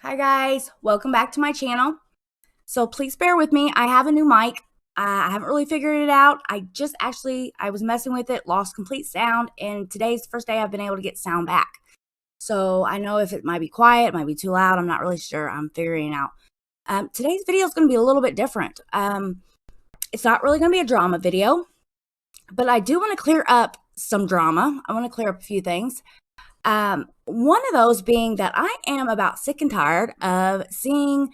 Hi guys, welcome back to my channel. So please bear with me. I have a new mic. I haven't really figured it out. I was messing with it, lost complete sound, and today's the first day I've been able to get sound back. So I know if it might be quiet, it might be too loud. I'm not really sure. I'm figuring it out. Today's video is going to be a little bit different. It's not really going to be a drama video, but I do want to clear up some drama. I want to clear up a few things. One of those being that I am about sick and tired of seeing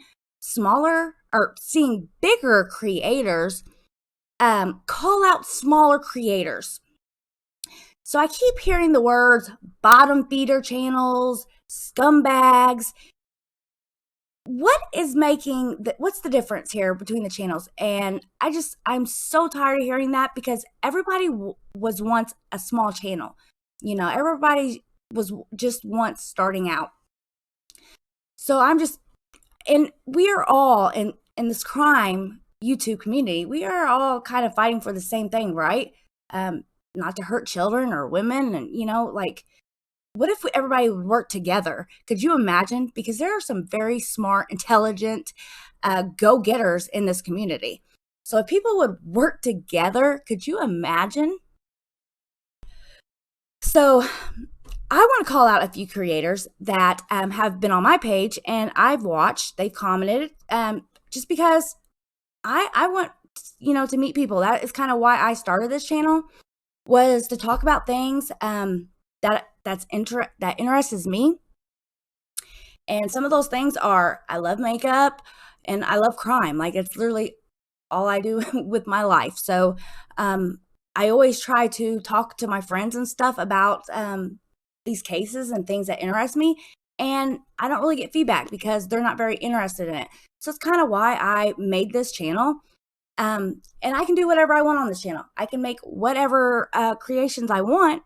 bigger creators call out smaller creators. So I keep hearing the words bottom feeder channels, scumbags. What's the difference here between the channels? And I'm so tired of hearing that because everybody was once a small channel. Everybody was just once starting out. So we are all in this crime YouTube community. We are all kind of fighting for the same thing, right? Not to hurt children or women. And, what if everybody would work together? Could you imagine? Because there are some very smart, intelligent, go-getters in this community. So if people would work together, could you imagine? So I want to call out a few creators that have been on my page and I've watched. They've commented just because I want to meet people. That is kind of why I started this channel, was to talk about things that interests me. And some of those things are, I love makeup and I love crime. Like, it's literally all I do with my life. So I always try to talk to my friends and stuff about these cases and things that interest me, and I don't really get feedback because they're not very interested in it. So it's kind of why I made this channel. And I can do whatever I want on this channel. I can make whatever creations I want.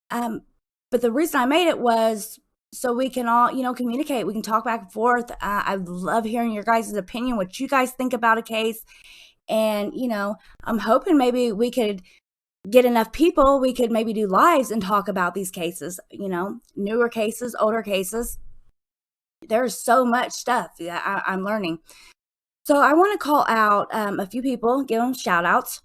But the reason I made it was so we can all, communicate. We can talk back and forth. I love hearing your guys' opinion, what you guys think about a case. And, I'm hoping maybe we could get enough people, we could maybe do lives and talk about these cases, newer cases, older cases. There's so much stuff that I'm learning. So I want to call out a few people, give them shout outs.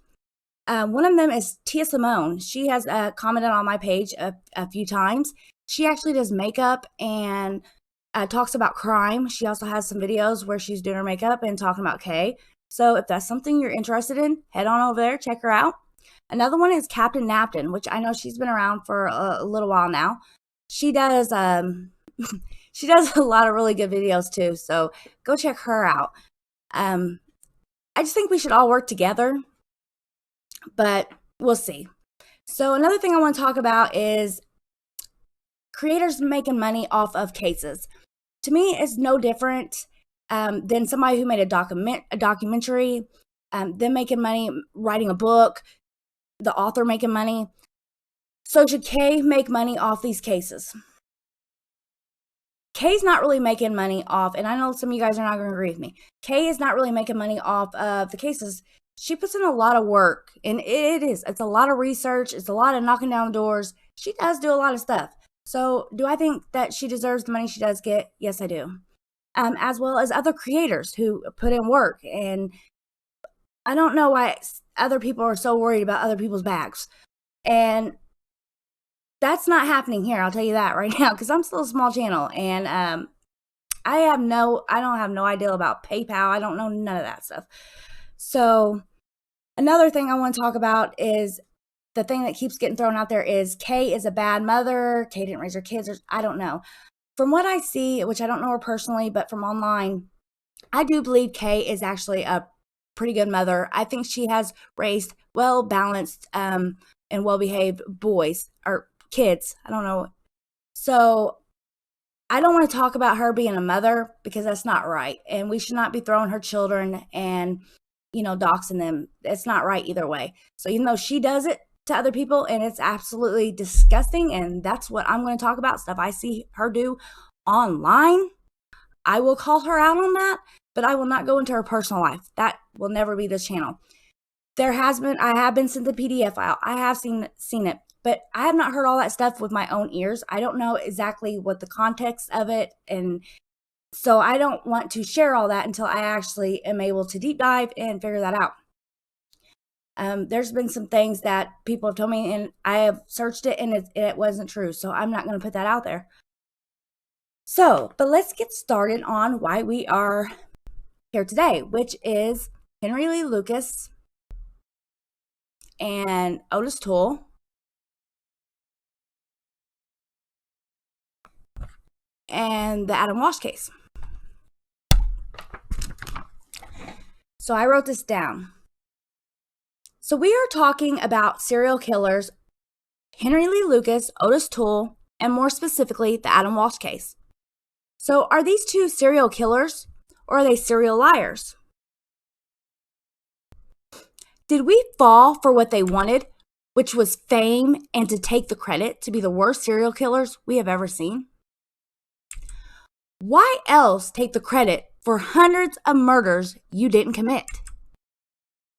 One of them is Tia Simone. She has commented on my page a few times. She actually does makeup and talks about crime. She also has some videos where she's doing her makeup and talking about Kay. So if that's something you're interested in, head on over there, check her out. Another one is Captain Napton, which I know she's been around for a little while now. She does she does a lot of really good videos too, so go check her out. I just think we should all work together, but we'll see. So another thing I want to talk about is creators making money off of cases. To me, it's no different than somebody who made a documentary, them making money, writing a book, the author making money. So should Kay make money off these cases? Kay's not really making money off, and I know some of you guys are not going to agree with me. Kay is not really making money off of the cases. She puts in a lot of work, and it's a lot of research. It's a lot of knocking down doors. She does do a lot of stuff. So do I think that she deserves the money she does get? Yes, I do. As well as other creators who put in work. And I don't know why other people are so worried about other people's bags. And that's not happening here. I'll tell you that right now, because I'm still a small channel. And I don't have no idea about PayPal. I don't know none of that stuff. So another thing I want to talk about is the thing that keeps getting thrown out there is Kay is a bad mother. Kay didn't raise her kids. I don't know. From what I see, which I don't know her personally, but from online, I do believe Kay is actually a pretty good mother. I think she has raised well-balanced and well-behaved boys or kids. I don't know. So I don't want to talk about her being a mother because that's not right. And we should not be throwing her children and, doxing them. It's not right either way. So even though she does it to other people and it's absolutely disgusting, and that's what I'm going to talk about, stuff I see her do online, I will call her out on that, but I will not go into her personal life. That will never be this channel. I have been sent the PDF file. I have seen it, but I have not heard all that stuff with my own ears. I don't know exactly what the context of it and So I don't want to share all that until I actually am able to deep dive and figure that out. There's been some things that people have told me, and I have searched it, and it wasn't true. So I'm not going to put that out there. So, but let's get started on why we are here today, which is Henryleelucas and Otistoole and the Adam Walsh case. So I wrote this down. So we are talking about serial killers Henryleelucas, Otistoole, and more specifically, the Adam Walsh case. So are these two serial killers, or are they serial liars? Did we fall for what they wanted, which was fame and to take the credit to be the worst serial killers we have ever seen? Why else take the credit for hundreds of murders you didn't commit?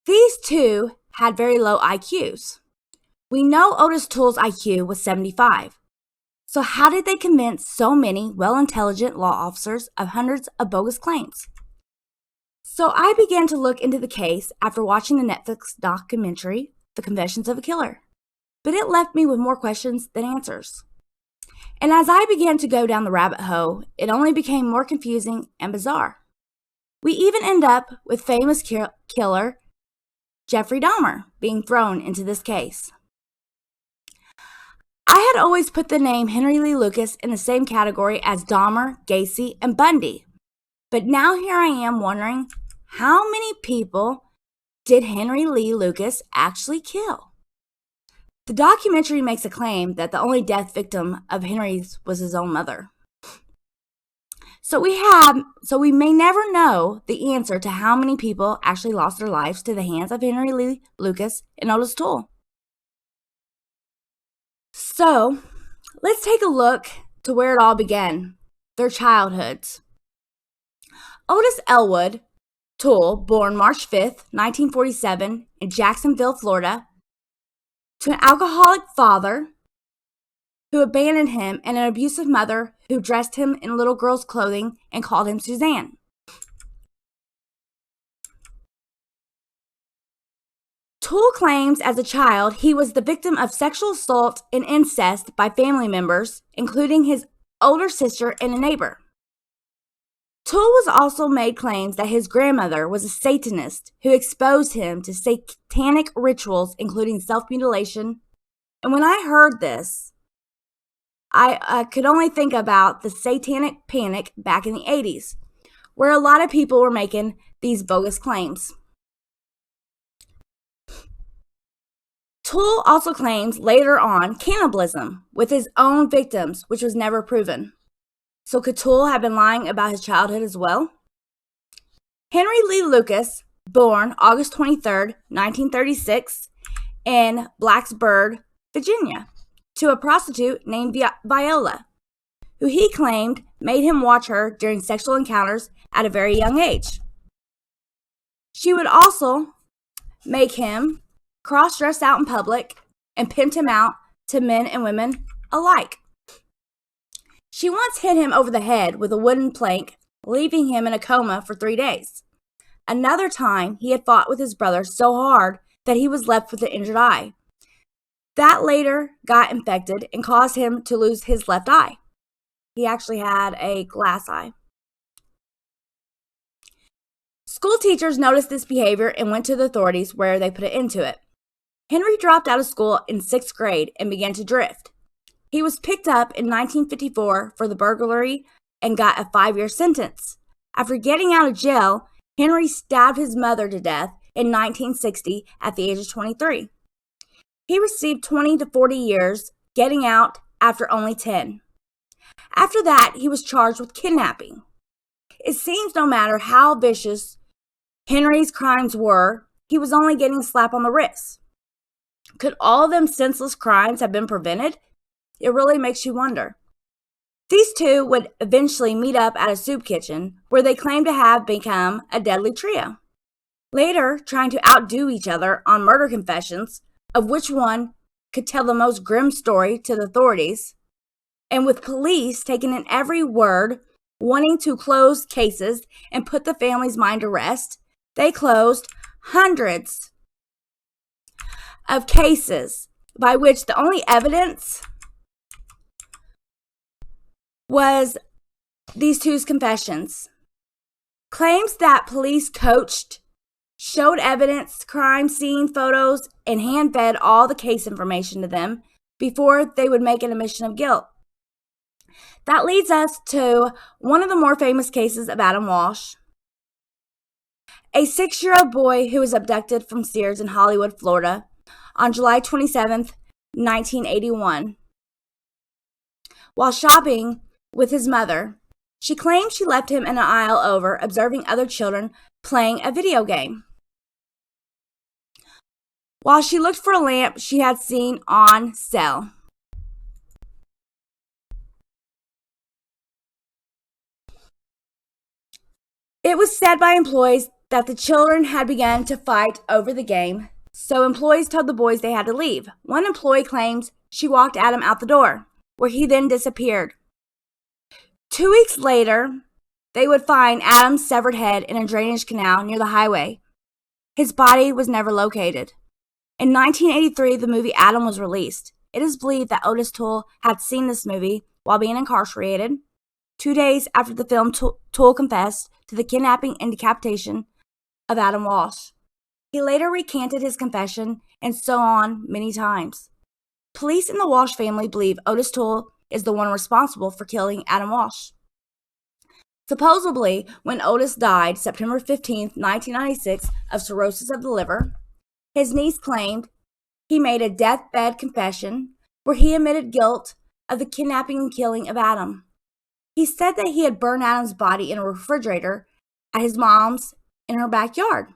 These two had very low IQs. We know Otistoole's IQ was 75. So how did they convince so many well-intelligent law officers of hundreds of bogus claims? So I began to look into the case after watching the Netflix documentary, The Confessions of a Killer. But it left me with more questions than answers. And as I began to go down the rabbit hole, it only became more confusing and bizarre. We even end up with famous killer Jeffrey Dahmer being thrown into this case. I had always put the name Henryleelucas in the same category as Dahmer, Gacy, and Bundy. But now here I am wondering, how many people did Henryleelucas actually kill? The documentary makes a claim that the only death victim of Henry's was his own mother. So we may never know the answer to how many people actually lost their lives to the hands of Henryleelucas and Otistoole. So let's take a look to where it all began, their childhoods. Otis Elwood Toole, born March 5th, 1947 in Jacksonville, Florida, to an alcoholic father who abandoned him and an abusive mother who dressed him in little girl's clothing and called him Suzanne. Toole claims as a child he was the victim of sexual assault and incest by family members, including his older sister and a neighbor. Toole was also made claims that his grandmother was a Satanist who exposed him to satanic rituals, including self-mutilation. And when I heard this, I could only think about the satanic panic back in the 80s, where a lot of people were making these bogus claims. Toole also claims later on cannibalism with his own victims, which was never proven. So could Toole have been lying about his childhood as well? Henryleelucas, born August 23rd, 1936, in Blacksburg, Virginia, to a prostitute named Viola, who he claimed made him watch her during sexual encounters at a very young age. She would also make him cross-dress out in public and pimp him out to men and women alike. She once hit him over the head with a wooden plank, leaving him in a coma for 3 days. Another time, he had fought with his brother so hard that he was left with an injured eye. That later got infected and caused him to lose his left eye. He actually had a glass eye. School teachers noticed this behavior and went to the authorities, where they put an end to it. Henry dropped out of school in 6th grade and began to drift. He was picked up in 1954 for the burglary and got a 5-year sentence. After getting out of jail, Henry stabbed his mother to death in 1960 at the age of 23. He received 20 to 40 years, getting out after only 10. After that, he was charged with kidnapping. It seems no matter how vicious Henry's crimes were, he was only getting a slap on the wrist. Could all of them senseless crimes have been prevented? It really makes you wonder. These two would eventually meet up at a soup kitchen where they claimed to have become a deadly trio. Later, trying to outdo each other on murder confessions of which one could tell the most grim story to the authorities, and with police taking in every word wanting to close cases and put the family's mind to rest, they closed hundreds of cases by which the only evidence was these two's confessions. Claims that police coached, showed evidence, crime scene photos, and hand-fed all the case information to them before they would make an admission of guilt. That leads us to one of the more famous cases of Adam Walsh, a 6-year-old boy who was abducted from Sears in Hollywood, Florida on July 27th, 1981. While shopping with his mother, she claimed she left him in an aisle over, observing other children playing a video game. While she looked for a lamp she had seen on sale. It was said by employees that the children had begun to fight over the game, so employees told the boys they had to leave. One employee claims she walked Adam out the door, where he then disappeared. 2 weeks later, they would find Adam's severed head in a drainage canal near the highway. His body was never located. In 1983, the movie Adam was released. It is believed that Otistoole had seen this movie while being incarcerated. 2 days after the film, Toole confessed to the kidnapping and decapitation of Adam Walsh. He later recanted his confession and so on many times. Police in the Walsh family believe Otistoole is the one responsible for killing Adam Walsh. Supposedly, when Otis died September 15, 1996, of cirrhosis of the liver, his niece claimed he made a deathbed confession where he admitted guilt of the kidnapping and killing of Adam. He said that he had burned Adam's body in a refrigerator at his mom's in her backyard.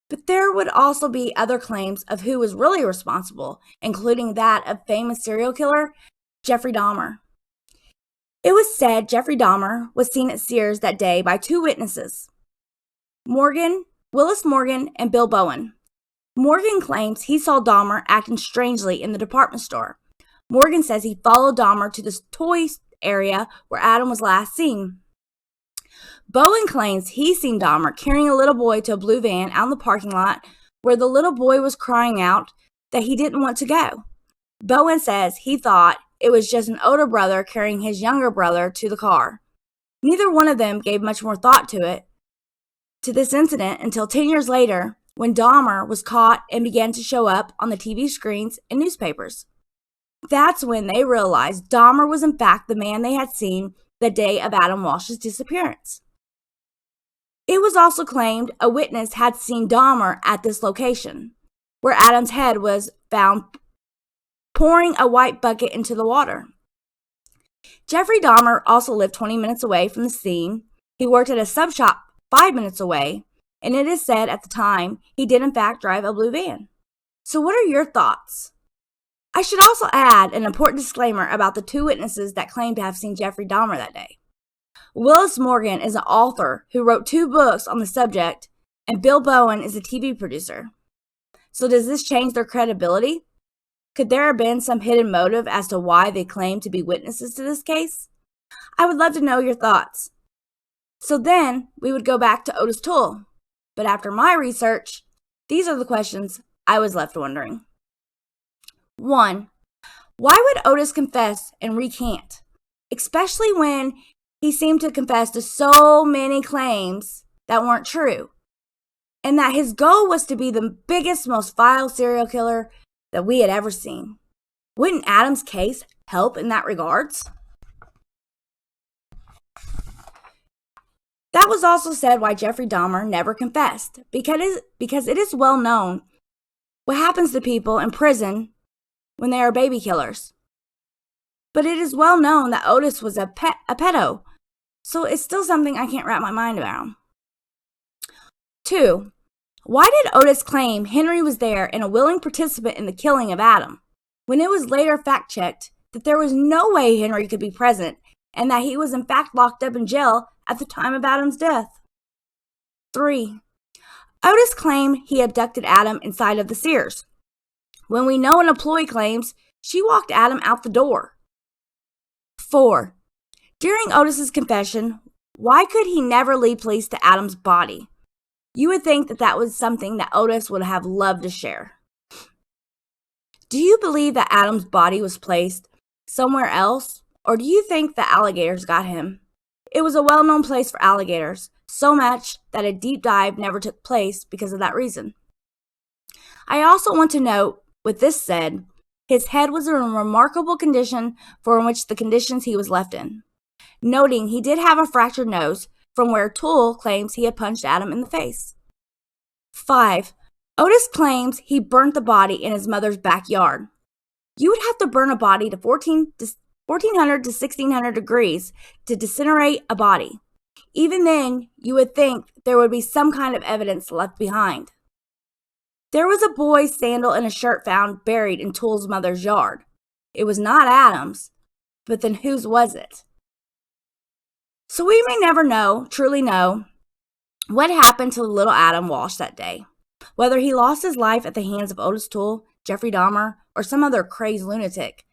But there would also be other claims of who was really responsible, including that of famous serial killer Jeffrey Dahmer. It was said Jeffrey Dahmer was seen at Sears that day by 2 witnesses, Willis Morgan and Bill Bowen. Morgan claims he saw Dahmer acting strangely in the department store. Morgan says he followed Dahmer to the toy area where Adam was last seen. Bowen claims he's seen Dahmer carrying a little boy to a blue van out in the parking lot where the little boy was crying out that he didn't want to go. Bowen says he thought it was just an older brother carrying his younger brother to the car. Neither one of them gave much more thought to this incident until 10 years later when Dahmer was caught and began to show up on the TV screens and newspapers. That's when they realized Dahmer was in fact the man they had seen the day of Adam Walsh's disappearance. It was also claimed a witness had seen Dahmer at this location, where Adam's head was found pouring a white bucket into the water. Jeffrey Dahmer also lived 20 minutes away from the scene. He worked at a sub shop 5 minutes away, and it is said at the time he did in fact drive a blue van. So what are your thoughts? I should also add an important disclaimer about the 2 witnesses that claimed to have seen Jeffrey Dahmer that day. Willis Morgan is an author who wrote 2 books on the subject, and Bill Bowen is a TV producer. So does this change their credibility? Could there have been some hidden motive as to why they claim to be witnesses to this case? I would love to know your thoughts. So then we would go back to Otistoole. But after my research, these are the questions I was left wondering. 1. Why would Otis confess and recant, especially when he seemed to confess to so many claims that weren't true, and that his goal was to be the biggest, most vile serial killer that we had ever seen? Wouldn't Adam's case help in that regards? That was also said why Jeffrey Dahmer never confessed, because it is well known what happens to people in prison when they are baby killers. But it is well known that Otis was a pedo, so it's still something I can't wrap my mind around. 2. Why did Otis claim Henry was there and a willing participant in the killing of Adam, when it was later fact-checked that there was no way Henry could be present and that he was in fact locked up in jail at the time of Adam's death? 3. Otis claimed he abducted Adam inside of the Sears, when we know an employee claims she walked Adam out the door. 4. During Otis's confession, Why could he never lead police to Adam's body? You would think that that was something that Otis would have loved to share. Do you believe that Adam's body was placed somewhere else, or do you think the alligators got him? It was a well-known place for alligators, so much that a deep dive never took place because of that reason. I also want to note, with this said, his head was in a remarkable condition for which the conditions he was left in. Noting he did have a fractured nose from where Toole claims he had punched Adam in the face. 5. Otis claims he burnt the body in his mother's backyard. You would have to burn a body to 1400 to 1600 degrees to disintegrate a body. Even then, you would think there would be some kind of evidence left behind. There was a boy's sandal and a shirt found buried in Toole's mother's yard. It was not Adam's, but then whose was it? So we may never truly know, what happened to little Adam Walsh that day. Whether he lost his life at the hands of Otistoole, Jeffrey Dahmer, or some other crazed lunatic.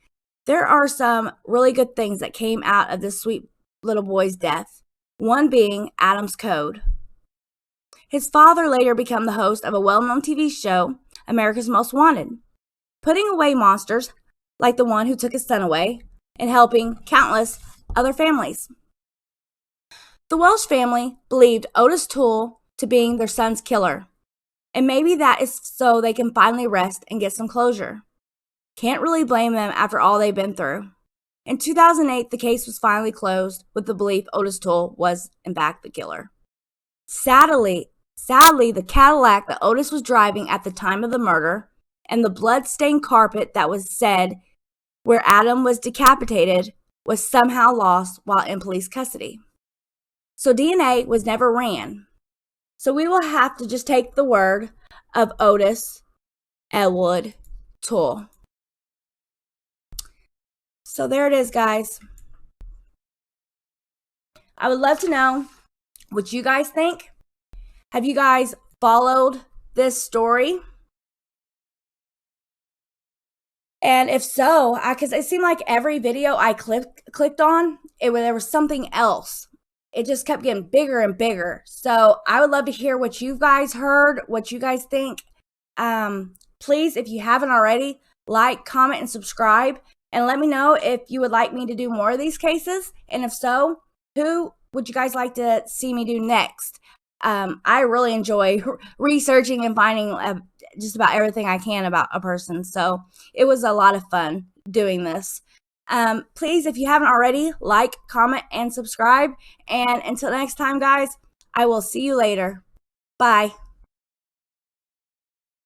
There are some really good things that came out of this sweet little boy's death, one being Adam's Code. His father later became the host of a well-known TV show, America's Most Wanted, putting away monsters like the one who took his son away and helping countless other families. The Walsh family believed Otistoole to being their son's killer, and maybe that is so they can finally rest and get some closure. Can't really blame them after all they've been through. In 2008, the case was finally closed with the belief Otistoole was, in fact, the killer. Sadly, the Cadillac that Otis was driving at the time of the murder and the blood-stained carpet that was said where Adam was decapitated was somehow lost while in police custody. So DNA was never ran. So we will have to just take the word of Otis Elwood Toole. So there it is, guys. I would love to know what you guys think. Have you guys followed this story? And if so, because it seemed like every video I clicked on, there was something else. It just kept getting bigger and bigger. So I would love to hear what you guys heard, what you guys think. Please, if you haven't already, like, comment, and subscribe. And let me know if you would like me to do more of these cases. And if so, who would you guys like to see me do next? I really enjoy researching and finding just about everything I can about a person. So it was a lot of fun doing this. Please, if you haven't already, like, comment, and subscribe. And until next time, guys, I will see you later. Bye.